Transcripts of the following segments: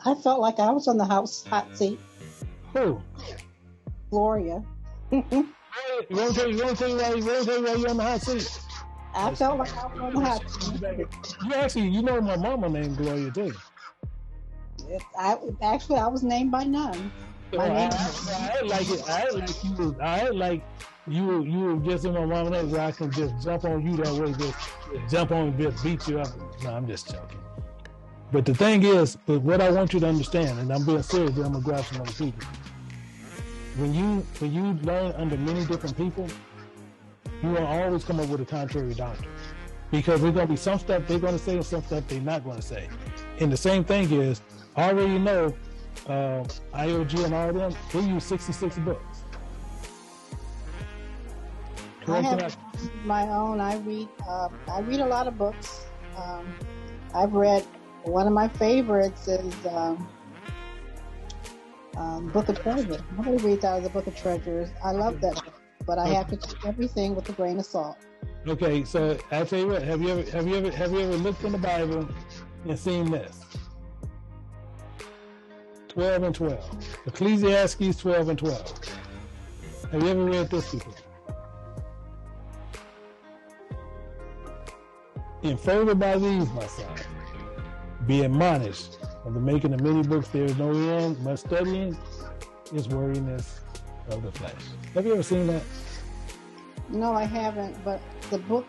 I felt like I was on the house hot seat. Who? Gloria. You want to tell you why you're on the hot seat? I felt like I was on the hot seat. You know my mama named Gloria too. I was named by none. I like you were just in my mama name where I can just jump on you that way, just jump on and just beat you up. No, I'm just joking. But the thing is, but what I want you to understand, and I'm being serious, I'm gonna grab some other people. When you learn under many different people, you will always come up with a contrary doctrine. Because there's gonna be some stuff they're gonna say and some stuff they're not gonna say. And the same thing is, I already know IOG and all of them, they use 66 books. I have my own. I read a lot of books. I've read, one of my favorites is Book of Treasures. Nobody reads out of the Book of Treasures. I love that book, but I have to take everything with a grain of salt. Okay, so I'll tell you what, have you ever looked in the Bible and seen this? 12 and 12. Ecclesiastes 12 and 12. Have you ever read this before? And further by these, my son, be admonished of the making of many books there is no end, much studying is weariness of the flesh. Have you ever seen that? No, I haven't, but the book,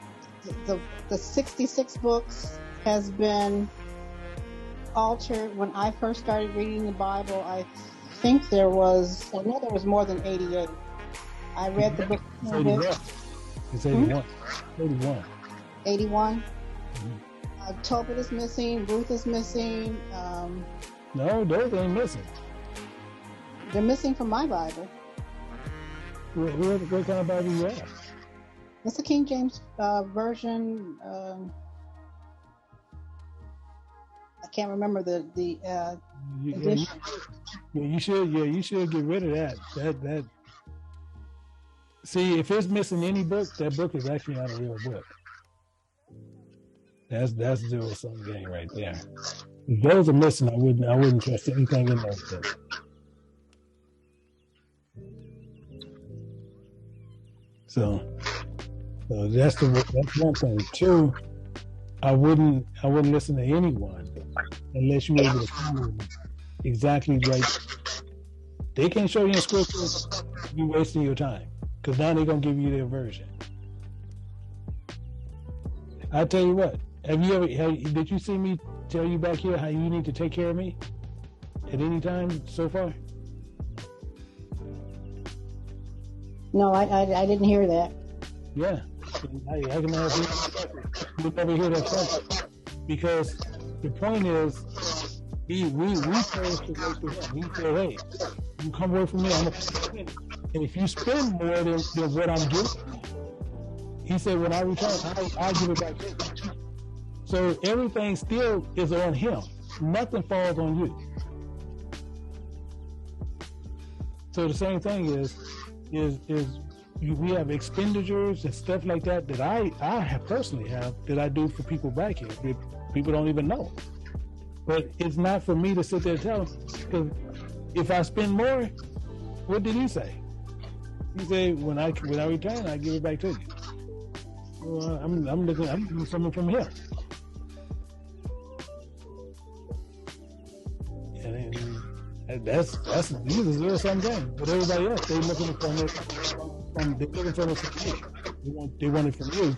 the 66 books has been altered. When I first started reading the Bible, I know there was more than 88. I read the book. It's 81. 81. 81? Tobit is missing, Ruth is missing. No, those ain't missing. They're missing from my Bible. What kind of Bible you have? It's the King James version. I can't remember the edition. You should get rid of that. That. See, if it's missing any book, that book is actually not a real book. That's zero-sum game right there. If those are missing, I wouldn't trust anything in those books. So that's one thing. Two, I wouldn't listen to anyone unless you were able to follow exactly right. They can't show you in scripture, you're wasting your time, because now they're gonna give you their version. I tell you what. Did you see me tell you back here how you need to take care of me at any time so far? No, I didn't hear that. Yeah, I can have you'll never hear that first. Because the point is, we chose to work with him. We said, hey, you come work for me, I'm gonna spend. And if you spend more than what I'm giving, he said, when I return, I'll give it back to you. So everything still is on him. Nothing falls on you. So the same thing is we have expenditures and stuff like that I have personally have that I do for people back here that people don't even know. But it's not for me to sit there and tell them, because if I spend more, what did he say? He said, when I return, I give it back to you. Well, I'm doing something from here. And that's these are zero-sum. But everybody else, they're looking from it from you. They want it from you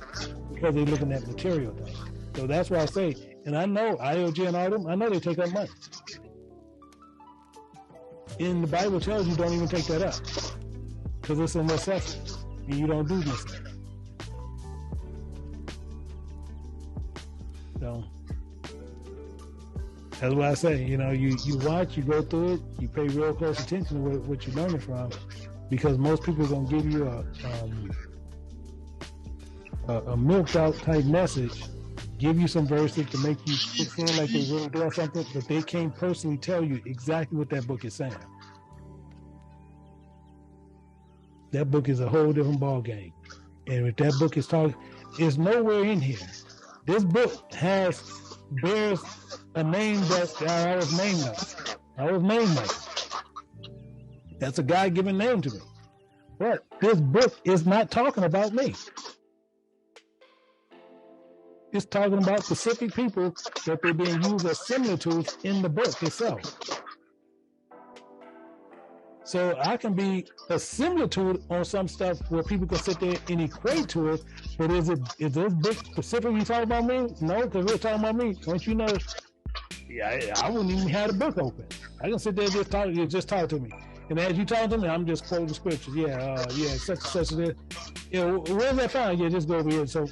because they're looking at material things. So that's why I say, and I know IOG and all them, I know they take up money. And the Bible tells you don't even take that up because it's a necessity, and you don't do this. So that's why I say, you watch, you go through it, you pay real close attention to what you're learning from, because most people are going to give you a milked out type message, give you some verses to make you feel like they really doing something, but they can't personally tell you exactly what that book is saying. That book is a whole different ball game. And if that book is talking, it's nowhere in here. This book bears a name that I was named of. I was named Michael. That's a God-given name to me. But this book is not talking about me. It's talking about specific people that they're being used as similitudes in the book itself. So I can be a similitude on some stuff where people can sit there and equate to it, but is this book specifically talking about me? No, because we're talking about me. Don't you know? Yeah, I wouldn't even have the book open. I can sit there and just talk to me. And as you talk to me, I'm just quoting scriptures. Such and such and this. Yeah, where's that found? Yeah, just go over here. So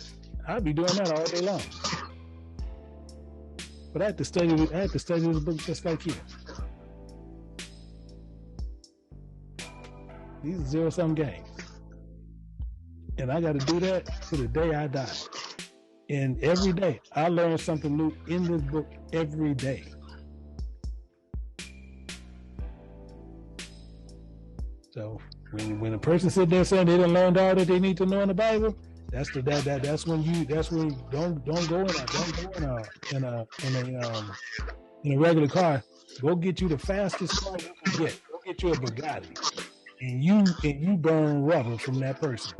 I'd be doing that all day long. But I had to study this book just like you. These are zero-sum games. And I got to do that to the day I die. And every day, I learn something new in this book every day. So when a person sit there saying they didn't learn all that they need to know in the Bible, that's when you don't go in a regular car. Go get you the fastest car you can get. Go get you a Bugatti. And you burn rubber from that person.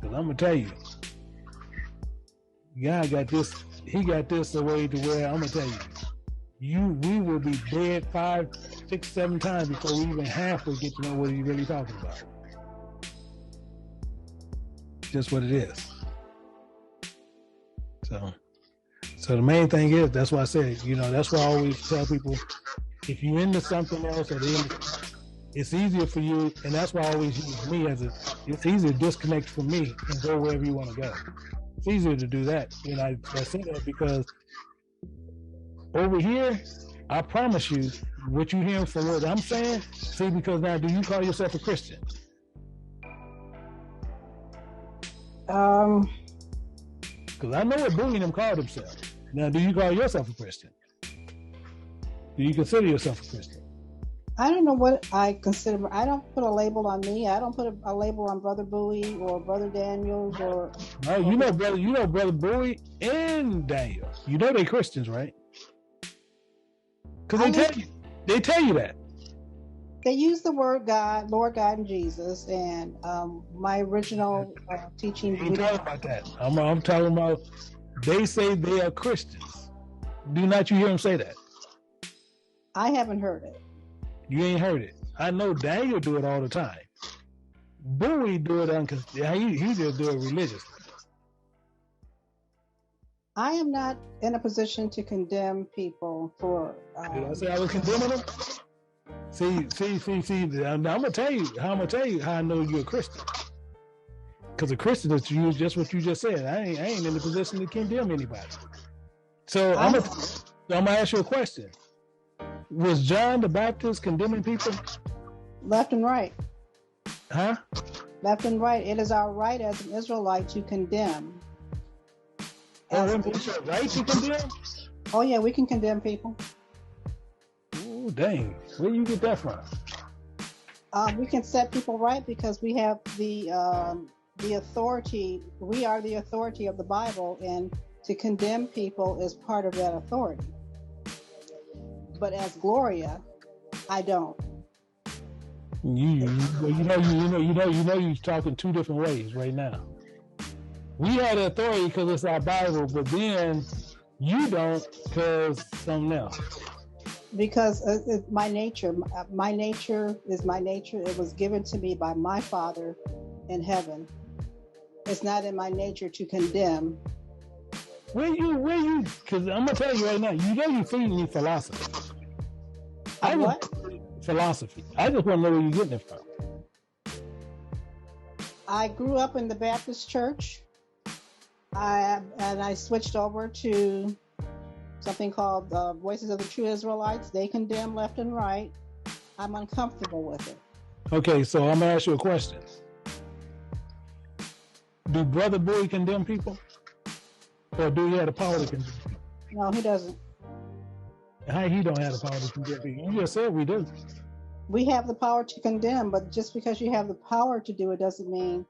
Because I'm gonna tell you, God got this. He got this a way to where I'm gonna tell you, we will be dead 5, 6, 7 times before we even halfway get to know what he's really talking about. Just what it is. So the main thing is, that's why I said, that's why I always tell people, if you're into something else, it's easier for you, and that's why I always use me it's easier to disconnect from me and go wherever you want to go. It's easier to do that. And I say that because over here, I promise you, what you hear from what I'm saying, see, because now, do you call yourself a Christian? Because I know what Bowie and them called themselves. Now, do you call yourself a Christian? Do you consider yourself a Christian? I don't know what I consider. I don't put a label on me. I don't put a label on Brother Bowie or Brother Daniels or. No, Brother Bowie and Daniel. You know they Christians, right? Because they tell you that. They use the word God, Lord God, and Jesus, and my original teaching. I ain't talking about that. I'm talking about. They say they are Christians. Do not you hear them say that? I haven't heard it. You ain't heard it. I know Daniel do it all the time. Bowie do it he just do it religiously. I am not in a position to condemn people for. Did I say I was condemning them? See. I'm gonna tell you how I know you're a Christian. Because a Christian is just what you just said. I ain't in the position to condemn anybody. So I'm gonna ask you a question. Was John the Baptist condemning people? Left and right. Huh? Left and right. It is our right as an Israelite to condemn. It's your right to condemn? Oh yeah, we can condemn people. Oh dang! Where do you get that from? We can set people right because we have the authority. We are the authority of the Bible, and to condemn people is part of that authority. But as Gloria, I don't. You're talking two different ways right now. We have the authority because it's our Bible, but then you don't because something else. Because it's my nature. My nature is my nature. It was given to me by my Father in heaven. It's not in my nature to condemn. Where you? Because I'm gonna tell you right now. You're feeding me philosophy. What? Philosophy. I just want to know where you're getting it from. I grew up in the Baptist church. I switched over to something called Voices of the True Israelites. They condemn left and right. I'm uncomfortable with it. Okay, so I'm gonna ask you a question. Do Brother Bowie condemn people? Or do he have the power to condemn people? No, he doesn't. How he don't have the power to condemn people? You just said we do. We have the power to condemn, but just because you have the power to do it doesn't mean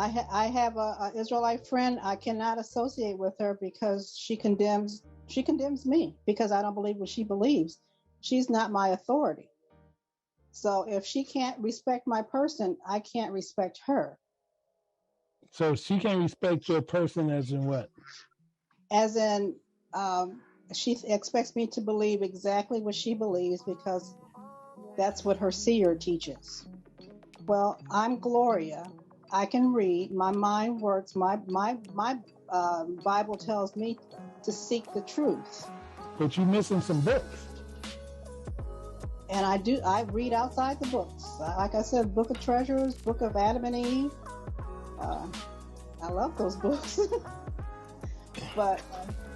I have a Israelite friend. I cannot associate with her because she condemns me because I don't believe what she believes. She's not my authority. So if she can't respect my person, I can't respect her. So she can't respect your person as in what? As in, she expects me to believe exactly what she believes because that's what her seer teaches. Well, I'm Gloria. I can read. My mind works. My Bible tells me to seek the truth. But you're missing some books. And I do. I read outside the books. Like I said, Book of Treasures, Book of Adam and Eve. I love those books. But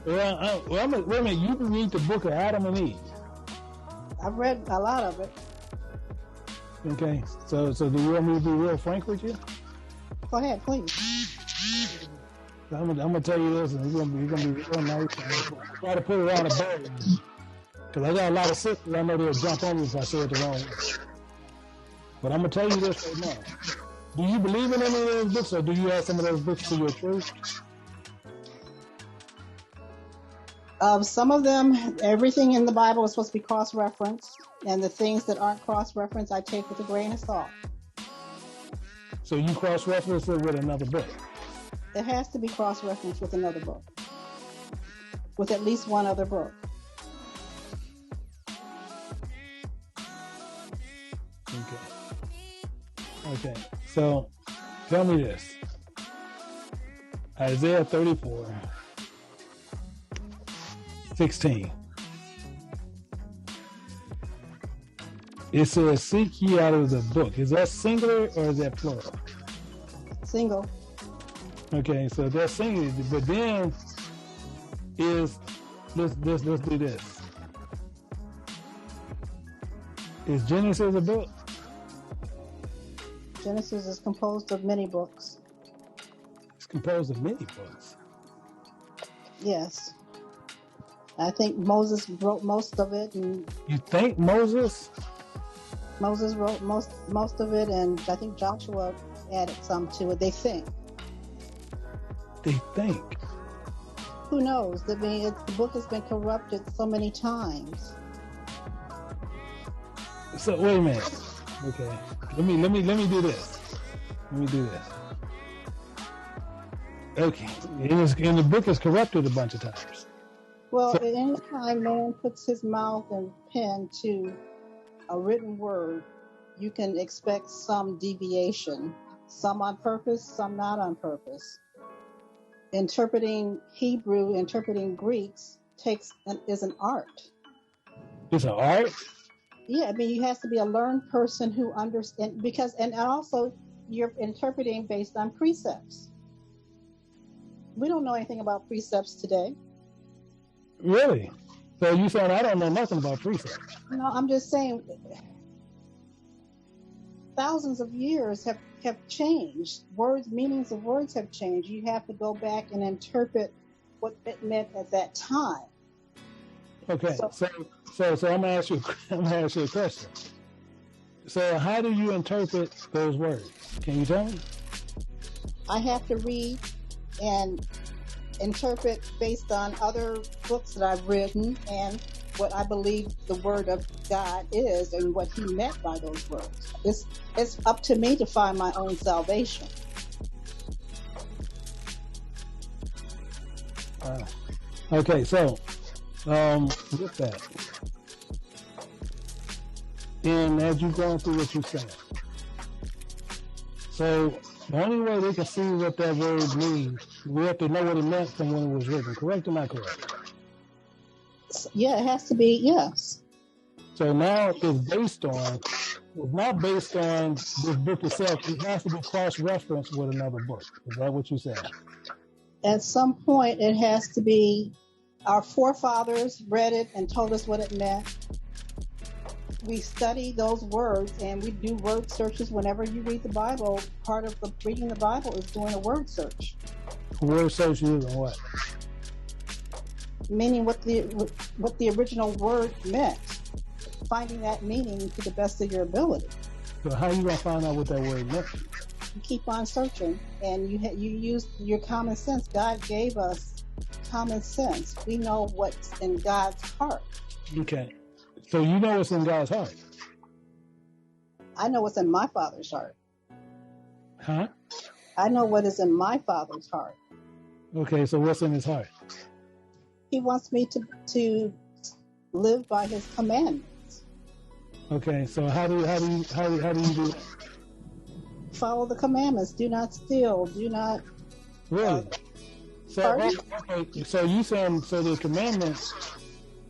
well, wait a minute. You can read the Book of Adam and Eve. I've read a lot of it. Okay. So do you want me to be real frank with you? Go ahead, please. I'm gonna tell you this, and you're gonna be real nice. Try to put it on a bow, because I got a lot of sisters. I know they'll jump on me if I say it the wrong way. But I'm gonna tell you this right now. Do you believe in any of those books, or do you add some of those books to your church? Some of them, everything in the Bible is supposed to be cross-referenced, and the things that aren't cross-referenced, I take with a grain of salt. So you cross-reference it with another book? It has to be cross-referenced with another book, with at least one other book. Okay. So tell me this. Isaiah 34:16. It says, seek ye out of the book. Is that singular or is that plural? Single. Okay, so that's singular. But then let's do this. Is Genesis a book? Genesis is composed of many books. It's composed of many books. Yes. I think Moses wrote most of it. And you think Moses? Moses wrote most of it, and I think Joshua added some to it. They think. They think. Who knows? I mean, the book has been corrupted so many times. So wait a minute. Okay. Let me do this. Let me do this. Okay. And the book is corrupted a bunch of times. Well, so, any time man puts his mouth and pen to a written word, you can expect some deviation. Some on purpose, some not on purpose. Interpreting Hebrew, interpreting Greeks is an art. It's an art? Yeah, I mean, you have to be a learned person who understands, and also you're interpreting based on precepts. We don't know anything about precepts today. Really? So you said I don't know nothing about precepts? No, I'm just saying thousands of years have changed. Meanings of words have changed. You have to go back and interpret what it meant at that time. Okay, so I'm gonna ask you a question. So how do you interpret those words? Can you tell me? I have to read and interpret based on other books that I've written and what I believe the word of God is and what he meant by those words. It's up to me to find my own salvation. Okay, so with that, and as you're going through what you're saying, so the only way they can see what that word means, we have to know what it meant from when it was written. Correct or not correct? Yeah, it has to be, yes. So now it's not based on this book itself. It has to be cross-referenced with another book. Is that what you said? At some point, it has to be, our forefathers read it and told us what it meant. We study those words and we do word searches whenever you read the Bible. Part of reading the Bible is doing a word search. Word search is what? Meaning what the original word meant. Finding that meaning to the best of your ability. So how are you going to find out what that word meant? You keep on searching, and you use your common sense. God gave us common sense. We know what's in God's heart. Okay. So you know what's in God's heart. I know what's in my Father's heart. Huh? I know what is in my Father's heart. Okay, so what's in his heart? He wants me to live by his commandments. Okay, so how do you do that? Follow the commandments. Do not steal. Do not. Really? So okay, so you saying the commandments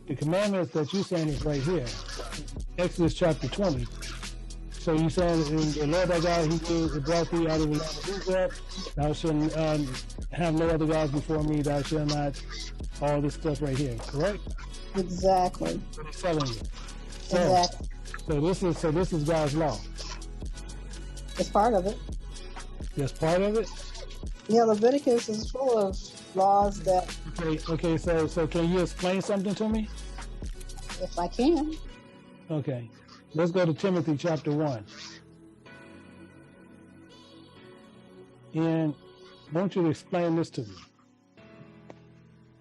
that you saying is right here, Exodus chapter 20. So you saying the Lord thy God, he brought thee out of the land of Israel. Thou shalt have no other gods before me. Thou shalt not. All this stuff right here, correct? Exactly. What he's telling you. Exactly. So this is God's law. It's part of it. That's part of it. Yeah, Leviticus is full of laws that. Okay. So can you explain something to me? If I can. Okay. Let's go to Timothy chapter 1. And I want you to explain this to me.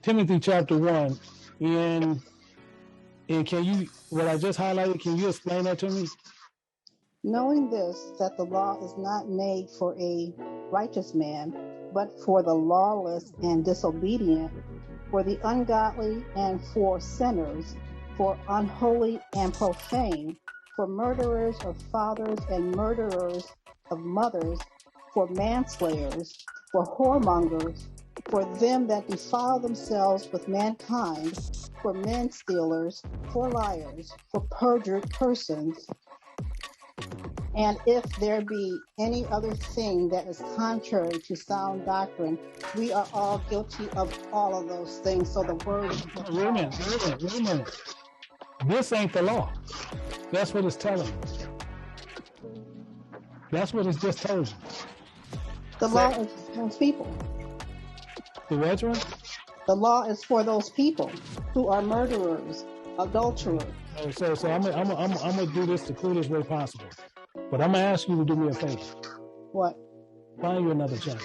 Timothy chapter 1. And can you, what I just highlighted, can you explain that to me? Knowing this, that the law is not made for a righteous man, but for the lawless and disobedient, for the ungodly and for sinners, for unholy and profane, for murderers of fathers and murderers of mothers, for manslayers, for whoremongers, for them that defile themselves with mankind, for men stealers, for liars, for perjured persons. And if there be any other thing that is contrary to sound doctrine, we are all guilty of all of those things. So the word is... Wait a minute. This ain't the law. That's what it's telling you. That's what it's just told you. The law is for those people. The what one? The law is for those people who are murderers, adulterers. So I'm gonna do this the coolest way possible. But I'm gonna ask you to do me a favor. What? Find you another channel.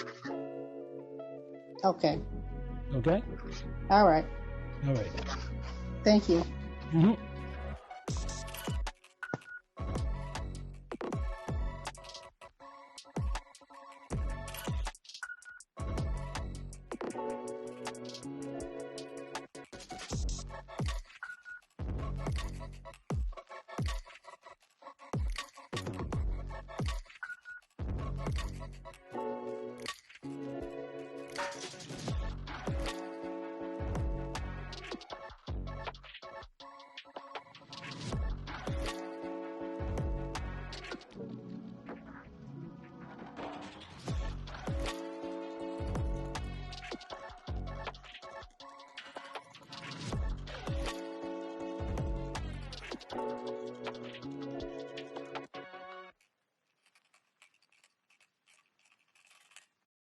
Okay. Okay? All right. All right. Thank you. Mm-hmm.